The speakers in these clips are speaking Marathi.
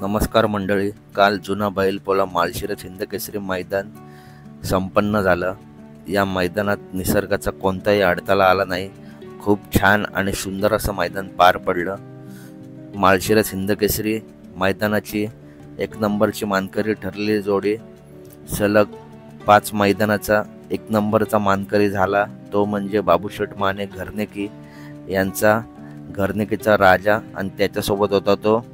नमस्कार मंडळी. काल जुना बैलपोळा माळशिरस हिंदकेसरी मैदान संपन्न झालं. या मैदानात निसर्गाचा कोणताही अडथळा आला नाही. खूप छान आणि सुंदर असं मैदान पार पडलं. माळशिरस हिंदकेसरी मैदानाची एक नंबरची मानकरी ठरलेली जोडी सलग 5 मैदानाचा एक नंबरचा मानकरी झाला तो म्हणजे बाबूशेठ माने घरनेकी यांचा. घरनेकीचा राजा आणि त्याच्यासोबत होता तो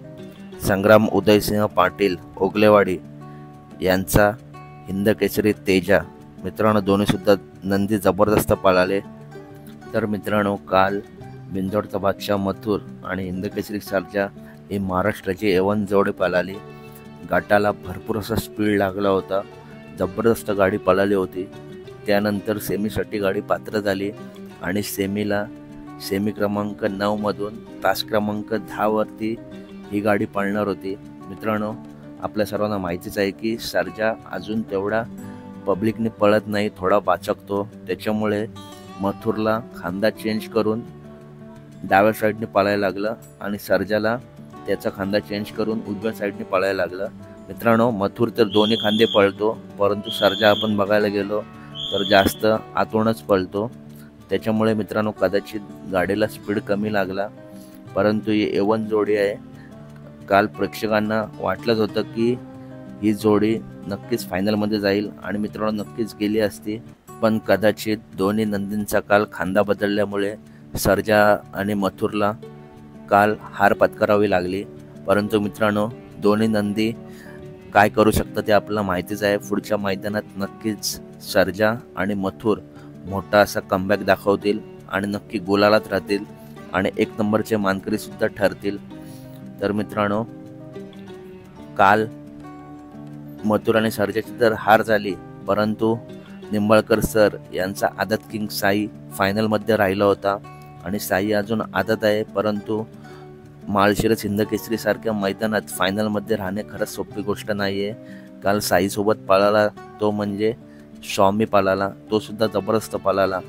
संग्राम उदयसिंह पाटील ओगलेवाडी यांचा हिंदकेसरी तेजा. मित्रांनो, दोन्हीसुद्धा नंदी जबरदस्त पळाले. तर मित्रांनो, काल बिंदोडचा बादशाह मथुर आणि हिंदकेसरी सर्जा ही महाराष्ट्राची A1 जोडी पळाली. गटाला भरपूर असा स्पीड लागला होता. जबरदस्त गाडी पळाली होती. त्यानंतर सेमीसाठी गाडी पात्र झाली आणि सेमी क्रमांक 9 मधून तास क्रमांक 10 वरती ही गाडी पळणार होती. मित्रांनो, आपल्या सर्वांना माहितीच आहे की सर्जा अजून तेवढा पब्लिकने पळत नाही, थोडा बाचकतो. त्याच्यामुळे मथुरला खांदा चेंज करून डाव्या साईडने पळायला लागलं आणि सर्जाला त्याचा खांदा चेंज करून उजव्या साईडने पळायला लागलं. मित्रांनो, मथुर तर दोन्ही खांदे पळतो, परंतु सर्जा आपण बघायला गेलो तर जास्त आतूनच पळतो. त्याच्यामुळे मित्रांनो, कदाचित गाडीला स्पीड कमी लागला. परंतु ही A1 जोडी आहे. काल प्रेक्षकांना वाटलंच होतं की ही जोडी नक्कीच फायनलमध्ये जाईल आणि मित्रांनो नक्कीच गेली असती, पण कदाचित दोन्ही नंदींचा काल खांदा बदलल्यामुळे सर्जा आणि मथुरला काल हार पत्करावी लागली. परंतु मित्रांनो, दोन्ही नंदी काय करू शकतात ते आपल्याला माहितीच आहे. पुढच्या मैदानात नक्कीच सर्जा आणि मथुर मोठा असा कमबॅक दाखवतील आणि नक्की गुलालात राहतील आणि एक नंबरचे मानकरी सुद्धा ठरतील. तर मित्रांनो, काल मथुर आणि सर्जाची तर हार झाली, परंतु निंबाळकर सर यांचा आदत किंग साई फायनलमध्ये राहिला होता आणि साई अजून आदत आहे. परंतु माळशिरस हिंदकेसरी सारख्या मैदानात फायनलमध्ये राहणे खरंच सोपी गोष्ट नाही आहे. काल साईसोबत पळाला तो म्हणजे स्वामी पळाला, तो सुद्धा जबरदस्त पळाला.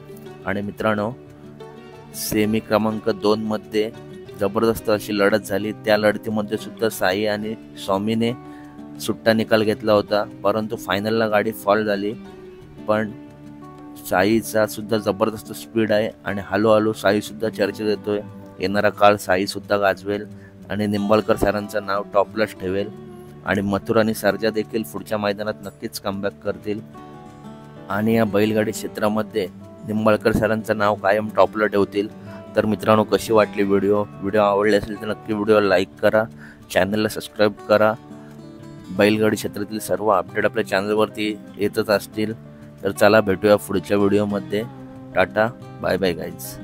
आणि मित्रांनो, सेमी क्रमांक 2 मध्ये जबरदस्त अशी लढत झाली. त्या लढतीमध्ये सुद्धा साई आणि स्वामीने सुट्टा निकाल घेतला होता, परंतु फायनलला गाडी फॉल झाली. पण साईचा सुद्धा जबरदस्त स्पीड आहे आणि हळूहळू साई सुद्धा चर्चेत येतोय. येणारा काळ साई सुद्धा गाजवेल आणि निंबाळकर सरांचं नाव टॉपलाच ठेवेल आणि मथुर आणि सर्जा देखील पुढच्या मैदानात नक्कीच कमबॅक करतील आणि या बैलगाडी क्षेत्रामध्ये निंबाळकर सरांचं नाव कायम टॉपला ठेवतील. तर मित्रांनो, कशी वाटली व्हिडिओ आवडली असेल तर नक्की व्हिडिओला लाईक करा, चॅनलला सबस्क्राईब करा. बैलगाडी क्षेत्रातील सर्व अपडेट आपल्या चॅनलवरती येतच असतील. तर चला भेटूया पुढच्या व्हिडिओमध्ये. Ta ta, bye bye guys.